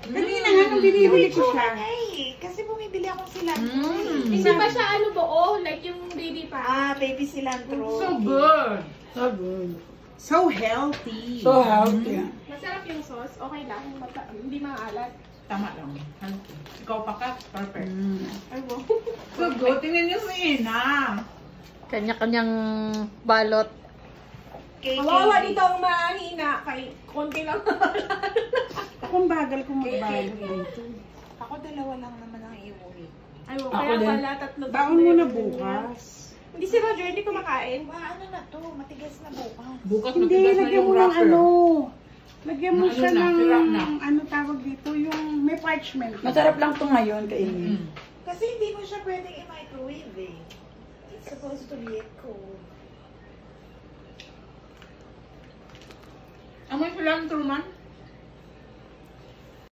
Kanina nga nung binibili ko siya. Kasi bumibili ako cilantro. Hindi ba siya ano buo? Like yung baby pa? Ah, baby cilantro. So good. So good. So healthy. So healthy. Masarap yung sauce. Okay lang. Hindi maalat. Tama lang. Ikaw pa ka. Perfect. Ay, wow. So good. Tingnan niyo si Ina. Kanya-kanyang balot. Kawawa dito ang mahina. Kay konti lang. Akong bagal kung magbago dito. Ako dalawa lang naman ang iuwi. Ay, wow. Kaya pala tatlo. Baon mo na bukas. Hindi si Roger, hindi kumakain. Ano na to? Matigas na bukas. Bukas Hindi, matigas na lagyan yung mo ng wrapper. ano. Lagyan mo Ano siya na, ng, sirap na. ano tawag dito, yung may parchment. Masarap lang to ngayon kainin. Kasi hindi mo siya pwedeng i-microwave eh. It's supposed to be cold. Amoy cilantro man.